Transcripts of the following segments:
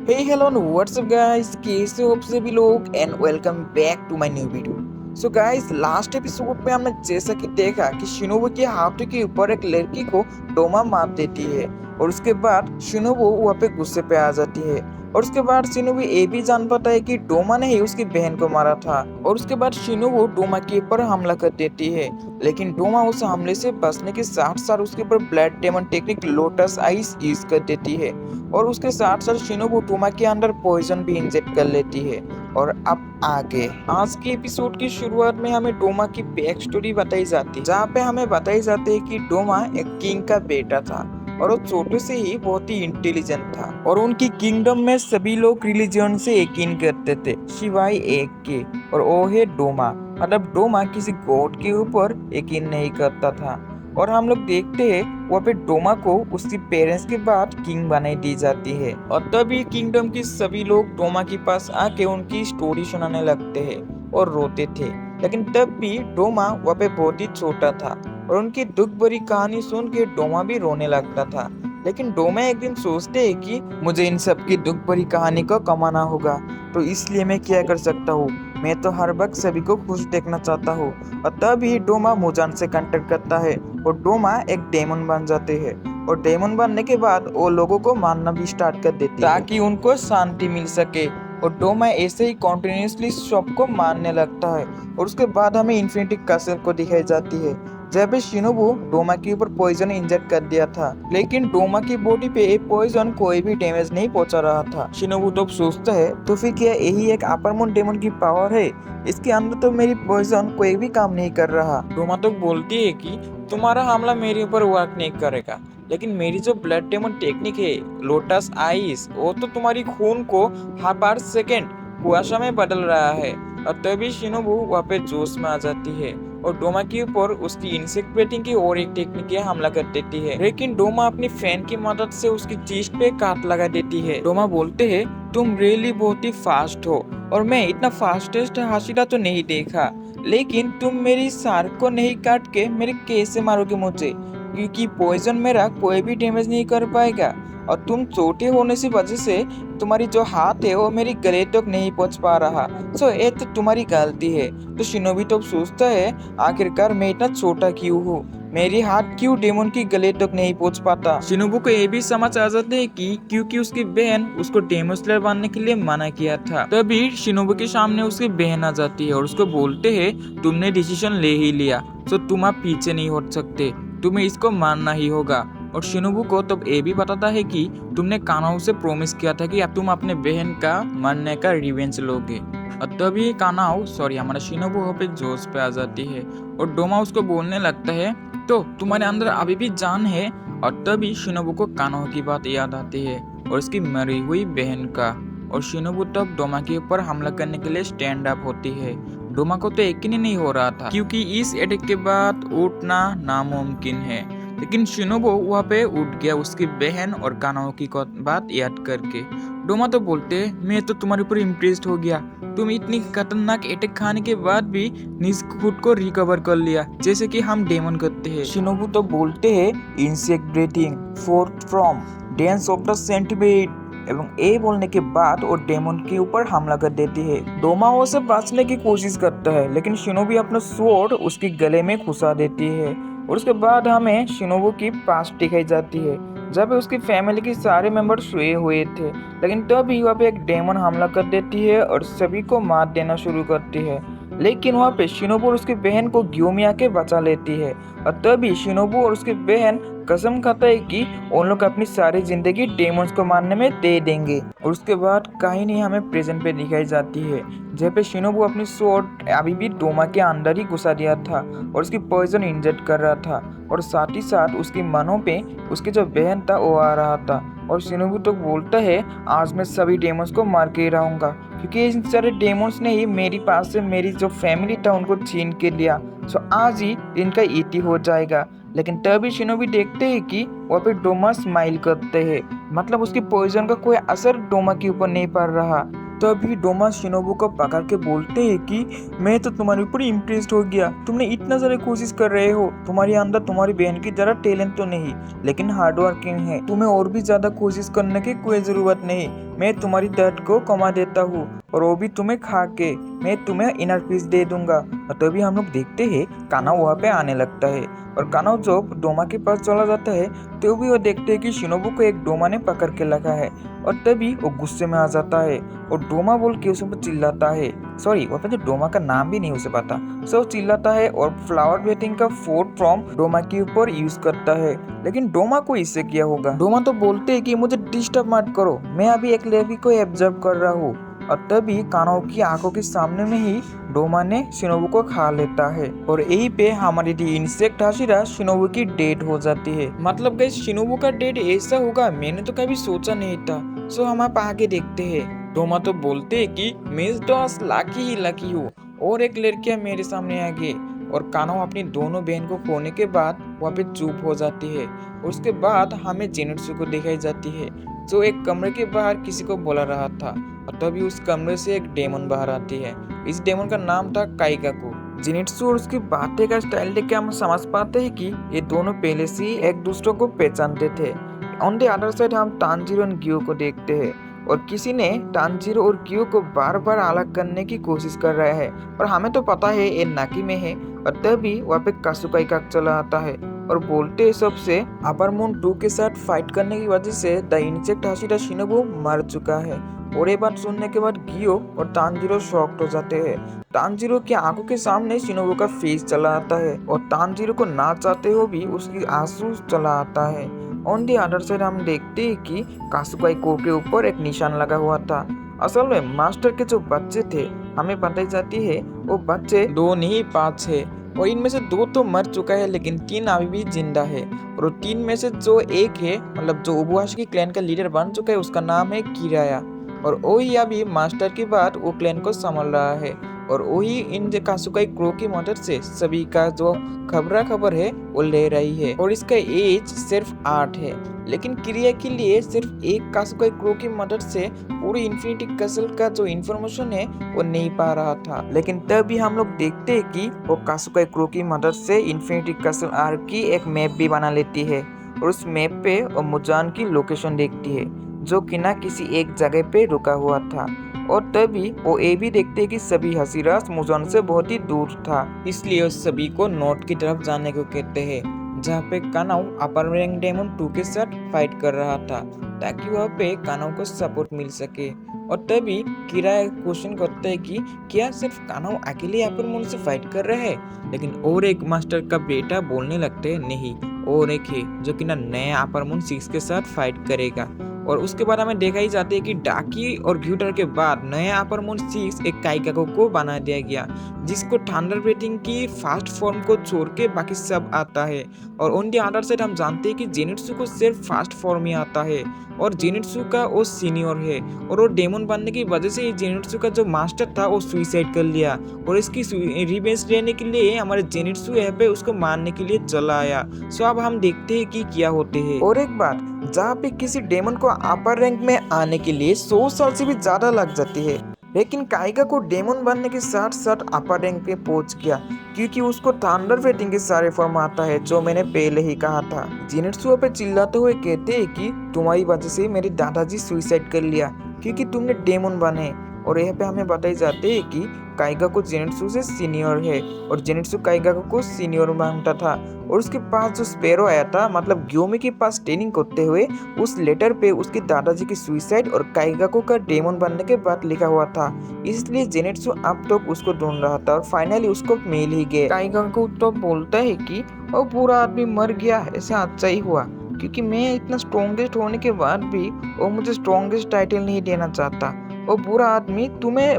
हे hello what's up guys, कैसे हो आप सभी लोग and welcome back to my new video. So guys, last episode में हमने जैसा कि देखा कि शिनोबु के हाथों के ऊपर एक लड़की को डोमा मार देती है और उसके बाद शिनोबु वहाँ पे गुस्से पे आ जाती है। और उसके बाद शिनोबु ये भी जान पाता है कि डोमा ने ही उसकी बहन को मारा था। और उसके बाद शिनोबु डोमा के ऊपर हमला कर देती है, लेकिन डोमा उस हमले से बचने के साथ साथ उसके ऊपर blood demon technique lotus ice use कर देती है। और उसके साथ साथ शिनोबु टोमा के अंदर पॉइजन भी इंजेक्ट कर लेती है। और अब आगे आज के एपिसोड की शुरुआत में हमें डोमा की बैक स्टोरी बताई जाती है, जहाँ पे हमें बताई जाती है कि डोमा एक किंग का बेटा था और वो छोटे से ही बहुत ही इंटेलिजेंट था। और उनकी किंगडम में सभी लोग रिलीजन से यकीन करते थे सिवाय एक के, और वो है डोमा। मतलब डोमा किसी गॉड के ऊपर यकीन नहीं करता था। और हम लोग देखते हैं वहाँ पे डोमा को उसके पेरेंट्स के बाद किंग बनाई दी जाती है। और तभी किंगडम के सभी लोग डोमा के पास आके उनकी स्टोरी सुनाने लगते हैं और रोते थे। लेकिन तब भी डोमा वहाँ पे बहुत ही छोटा था और उनकी दुख भरी कहानी सुन के डोमा भी रोने लगता था। लेकिन डोमा एक दिन सोचते हैं कि मुझे इन सब की दुख भरी कहानी को कमाना होगा, तो इसलिए मैं क्या कर सकता हूँ, मैं तो हर वक्त सभी को खुश देखना चाहता हूँ। और तभी डोमा मुजान से कांटेक्ट करता है और डोमा एक डेमन बन जाते हैं। और डेमन बनने के बाद वो लोगों को मारना भी स्टार्ट कर देती है ताकि उनको शांति मिल सके। और डोमा ऐसे ही कॉन्टिन्यूसली सबको मारने लगता है। और उसके बाद हमें इन्फिनिटी कैसल को दिखाई जाती है, जब शिनोबु डोमा के ऊपर पॉइजन इंजेक्ट कर दिया था, लेकिन डोमा की बॉडी पे पॉइजन कोई भी डैमेज नहीं पहुंचा रहा था। शिनोबु तो सोचता है तो फिर क्या यही एक अपर मून डेमन की पावर है, इसके अंदर तो मेरी पॉइजन कोई भी काम नहीं कर रहा। डोमा तो बोलती है कि तुम्हारा हमला मेरे ऊपर वर्क नहीं करेगा, लेकिन मेरी जो ब्लड डेमन टेक्निक है लोटस आइस, वो तो तुम्हारी खून को हर सेकेंड कुआशा में बदल रहा है। और तभी शिनोबु वहाँ पे जोश में आ जाती है और डोमा के ऊपर उसकी इंसेक्ट बेटिंग की और एक टेक्निक हमला कर देती है। लेकिन डोमा अपनी फैन की मदद से उसकी चीस्ट पे काट लगा देती है। डोमा बोलते हैं तुम रियली बहुत ही फास्ट हो और मैं इतना फास्टेस्ट हाशिरा तो नहीं देखा, लेकिन तुम मेरी शार्क को नहीं काट के मेरे कैसे मारोगे मुझे, क्योंकि पॉइजन मेरा कोई भी डैमेज नहीं कर पाएगा। और तुम छोटे होने की वजह से तुम्हारी जो हाथ है वो मेरी गले तक नहीं पहुंच पा रहा। सो ये तो तुम्हारी गलती है। तो शिनोबी तो सोचता है आखिरकार मैं इतना छोटा क्यों हूँ, मेरी हाथ क्यों डेमन की गले तक नहीं पहुंच पाता। शिनोबू को ये भी समझ आ जाता है कि क्योंकि उसकी बहन उसको डेमन स्लेयर बनने के लिए मना किया था। तभी शिनोबू के सामने उसकी बहन आ जाती है और उसको बोलते हैं तुमने डिसीजन ले ही लिया, तो तुम आप पीछे नहीं हट सकते, तुम्हें इसको मानना ही होगा। और शिनोबू को तब ये भी बताता है कि तुमने कानाओ से प्रॉमिस किया था कि अब तुम अपने बहन का मरने का रिवेंज लोगे। और तभी कानाओ हमारा शिनोबू हो पे जोश पे आ जाती है और डोमा उसको बोलने लगता है तो तुम्हारे अंदर अभी भी जान है। और तभी शिनोबू को कानाओ की बात याद आती है और उसकी मरी हुई बहन का। और शिनोबू तब डोमा के ऊपर हमला करने के लिए स्टैंड अप होती है। डोमा को तो यकीन ही नहीं हो रहा था क्योंकि इस अटैक के बाद उठना नामुमकिन है, लेकिन शिनोबू वहाँ पे उठ गया उसकी बहन और कानाओ की बात याद करके। डोमा तो बोलते मैं तो तुम्हारे ऊपर इम्प्रेस्ड हो गया, तुम इतनी खतरनाक अटैक खाने के बाद भी निज खुद को रिकवर कर लिया जैसे कि हम डेमन करते हैं। शिनोबू तो बोलते हैं insect breathing fourth form dance of the centipede, एवं ए बोलने के बाद वो डेमन के ऊपर हमला कर देती है। डोमा वो से बचने की कोशिश करता है, लेकिन शिनोबी अपना स्वॉर्ड उसके गले में घुसा देती है। और उसके बाद हमें शिनोबू की पास दिखाई जाती है जब उसकी फैमिली के सारे मेंबर सोए हुए थे, लेकिन तभी वहाँ पे एक डेमन हमला कर देती है और सभी को मार देना शुरू करती है। लेकिन वहाँ पे शिनोबू और उसकी बहन को ग्यूमिया के बचा लेती है। और तभी शिनोबू और उसकी बहन कसम खाता है कि उन लोग अपनी सारी जिंदगी डेमोन्स को मारने में दे देंगे। और उसके बाद कहानी हमें प्रेजेंट पे दिखाई जाती है जहाँ पे शिनोबू अपनी स्वॉर्ड अभी भी डोमा के अंदर ही घुसा दिया था और उसकी पॉइजन इंजेक्ट कर रहा था। और साथ ही साथ उसकी मनों पे उसकी जो बहन था वो आ रहा था। और शिनोबू तो बोलता है आज मैं सभी डेमोन्स को मार के ही रहूंगा, क्योंकि इन सारे डेमोन्स ने ही मेरी पास से मेरी जो फैमिली था उनको छीन के लिया। सो आज ही इनका ईटी हो जाएगा। लेकिन तभी शिनोबी देखते हैं कि वहाँ पे डोमा स्माइल करते हैं, मतलब उसकी पॉइजन का कोई असर डोमा के ऊपर नहीं पड़ रहा। तभी डोमा शिनोबू को पकड़ के बोलते हैं कि मैं तो तुम्हारे ऊपर इम्प्रेस्ड हो गया, तुमने इतना सारा कोशिश कर रहे हो, तुम्हारे अंदर तुम्हारी बहन की जरा टैलेंट तो नहीं लेकिन हार्ड वर्किंग है, तुम्हें और भी ज्यादा कोशिश करने की कोई जरूरत नहीं। मैं तुम्हारी दर्द को कमा देता हूँ और वो भी तुम्हें खा के। मैं तुम्हें इनर पीस दे दूंगा। और तभी हम लोग देखते हैं कानाओ वहाँ पे आने लगता है और कानाओ जब डोमा के पास चला जाता है तो भी वो देखते हैं कि शिनोबू को एक डोमा ने पकड़ के रखा है। और तभी वो गुस्से में आ जाता है और डोमा बोल के उस पर चिल्लाता है। सॉरी, वहाँ पे जो डोमा का नाम भी नहीं उसे पता। सो चिल्लाता है और फ्लावर बेटिंग का फोर्थ फ्रॉम डोमा के ऊपर यूज करता है। लेकिन डोमा को इससे किया होगा। डोमा तो बोलते है कि मुझे डिस्टर्ब मत करो, मैं अभी एक लड़की को ऑब्जर्व कर रहा हूँ। और तभी कानाओ की आंखों के सामने में ही डोमा ने शिनोबू को खा लेता है और यही पे हमारी इंसेक्ट हाशिरा शिनोबू की डेथ हो जाती है। मतलब गाइस शिनोबू का डेथ ऐसा होगा मैंने तो कभी सोचा नहीं था। सो हम आप आगे देखते हैं। डोमा तो बोलते है कि मिस डॉस लाकी ही लकी हूँ और एक लड़कियां मेरे सामने आ गई। और कानाओ अपनी दोनों बहन को खोने के बाद वहाँ पे चुप हो जाती है। उसके बाद हमें जेनित्सु को दिखाई जाती है जो एक कमरे के बाहर किसी को बुला रहा था। और तभी उस कमरे से एक डेमन बाहर आती है। इस डेमन का नाम था काइगाकू। जेनित्सु और उसकी बातें का स्टाइल देख के हम समझ पाते हैं कि ये दोनों पहले से ही एक दूसरे को पहचानते थे। ऑन द अदर साइड हम तानजीरो और ग्यो को देखते हैं और किसी ने तानजीरो और ग्यो को बार बार अलग करने की कोशिश कर रहा है और हमें तो पता है ये नाकी में है। और तभी वहाँ पे कासुकाई का चला आता है और बोलते हैं सबसे अपर मून 2 के साथ फाइट करने की वजह से द इंसेक्ट हाशिरा शिनोबू मर चुका है। और ये बात सुनने के बाद गियो और तानजीरो शॉक्ड हो जाते हैं। तानजीरो की आंखों के सामने शिनोबू का फेस चला आता है और तानजीरो को ना चाहते हो भी उसकी आंसू चला आता है। ऑन दी अदर साइड हम देखते हैं कि कासुकाई को के ऊपर एक निशान लगा हुआ था। असल में मास्टर के जो बच्चे थे हमें बताई जाती है वो बच्चे 2 नहीं 5 है और इनमें से 2 तो मर चुका है लेकिन 3 अभी भी जिंदा है। और 3 में से जो एक है मतलब जो उबुआशी की क्लैन का लीडर बन चुका है उसका नाम है किराया। और वही अभी मास्टर के बाद वो क्लैन को संभाल रहा है। और वही इन कासुकाई क्रो की मदद से सभी का जो खबर है वो ले रही है। और इसका एज सिर्फ 8 है लेकिन क्रिया के लिए सिर्फ एक कासुकाई क्रो की मदद से पूरी इन्फिनिटी कैसल का जो इन्फॉर्मेशन है वो नहीं पा रहा था। लेकिन तभी हम लोग देखते हैं कि वो कासुकाई क्रो की मदद से इन्फिनिटी कैसल आर्क की एक मैप भी बना लेती है और उस मैप पे वो मुजान की लोकेशन देखती है जो कि ना किसी एक जगह पे रुका हुआ था। और तभी वो ये भी देखते हैं कि सभी हसीरास मुजान से बहुत ही दूर था, इसलिए उस सभी को नॉर्थ की तरफ जाने को कहते हैं जहाँ पे कानाओ अपर रैंक डेमन 2 के साथ फाइट कर रहा था ताकि वहाँ पे कानाओ को सपोर्ट मिल सके। और तभी किराया क्वेश्चन करता है कि क्या सिर्फ कानाओ अकेले अपर मून से फाइट कर रहे हैं। लेकिन और एक मास्टर का बेटा बोलने लगते हैं नहीं और एक है जो कि ना नया अपर मून 6 के साथ फाइट करेगा। और उसके बाद हमें देखा ही जाते है कि डाकी और ग्यूटर के बाद नया अपर मून 6 एक काइगाको को बना दिया गया जिसको थंडर ब्रीथिंग की फास्ट फॉर्म को छोड़ के बाकी सब आता है। और ऑन द अदर साइड हम जानते हैं कि जेनित्सु को सिर्फ फास्ट फॉर्म ही आता है और जेनित्सु का वो सीनियर है और वो डेमन बनने की वजह से जेनित्सु का जो मास्टर था वो सुसाइड कर लिया और इसकी रिवेंज लेने के लिए हमारे जेनित्सु यहाँ पे उसको मारने के लिए चला आया। सो अब हम देखते हैं कि क्या होते हैं। और एक बात, जहाँ पे किसी डेमन को अपर रैंक में आने के लिए 100 साल से भी ज्यादा लग जाती है लेकिन काइगा को डेमन बनने के साथ साथ अपर रैंक पे पहुंच गया क्योंकि उसको थंडर वेटिंग के सारे फॉर्म आता है जो मैंने पहले ही कहा था। जेनित्सु पे चिल्लाते हुए कहते हैं कि तुम्हारी वजह से मेरे दादाजी सुसाइड कर लिया क्योंकि तुमने डेमन बने। और यहाँ पे हमें बताई जाती है कि काइगा को जेनित्सु से सीनियर है और जेनित्सु काइगा को सीनियर मानता था। और उसके पास जो स्पैरो आया था मतलब ग्योमी के पास ट्रेनिंग करते हुए उस लेटर पे उसके दादाजी की सुसाइड और काइगाको का डेमन बनने के बाद लिखा हुआ था, इसलिए जेनित्सु अब तक उसको ढूंढ रहा था और फाइनली उसको मिल ही गया। काइगाको तो बोलता है कि वो पूरा आदमी मर गया, ऐसा अच्छा ही हुआ क्योंकि मैं इतना स्ट्रॉन्गेस्ट होने के बाद भी वो मुझे स्ट्रॉन्गेस्ट टाइटल नहीं देना चाहता। वो बुरा आदमी तुम्हें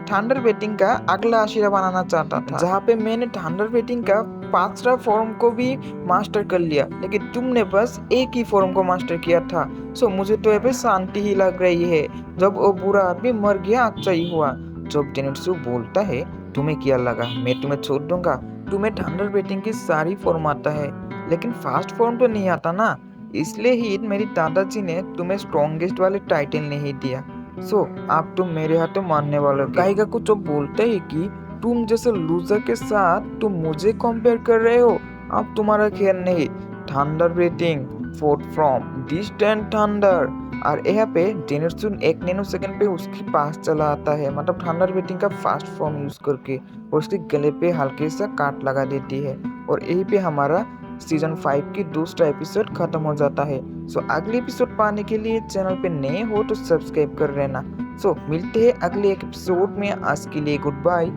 थंडर बेटिंग का अगला आशिरा बनाना चाहता था जहाँ पे मैंने थंडर बेटिंग का 5वां फॉर्म को भी मास्टर कर लिया लेकिन तुमने बस एक ही फॉर्म को मास्टर किया था। सो मुझे तो यहाँ शांति ही लग रही है, जब वो बुरा आदमी मर गया अच्छा ही हुआ। जब जेनित्सु बोलता है तुम्हें क्या लगा मैं तुम्हें छोड़ दूंगा, तुम्हें थंडर बेटिंग की सारी फॉर्म आता है लेकिन फास्ट फॉर्म तो नहीं आता ना, इसलिए ही मेरी दादाजी ने तुम्हें स्ट्रॉन्गेस्ट वाले टाइटल नहीं दिया। सो आप तुम मेरे हाथों मानने वाले हो। काइगा को जो बोलते है कि तुम जैसे लूजर के साथ तुम मुझे कंपेयर कर रहे हो, अब तुम्हारा खैर नहीं। Thunder breathing fourth from distant thunder, और यहाँ पे जेनर्सुन 1 नैनो सेकंड पे उसके पास चला आता है, मतलब थंडर ब्रीथिंग का फास्ट फॉर्म यूज़ करके, और उसके गले पे हल्के सा काट लगा देती है। और यहीं पे हमारा सीजन 5 की दूसरा एपिसोड खत्म हो जाता है। सो अगले एपिसोड पाने के लिए चैनल पे नए हो तो सब्सक्राइब कर लेना। सो मिलते हैं अगले एक एपिसोड में, आज के लिए गुड बाय।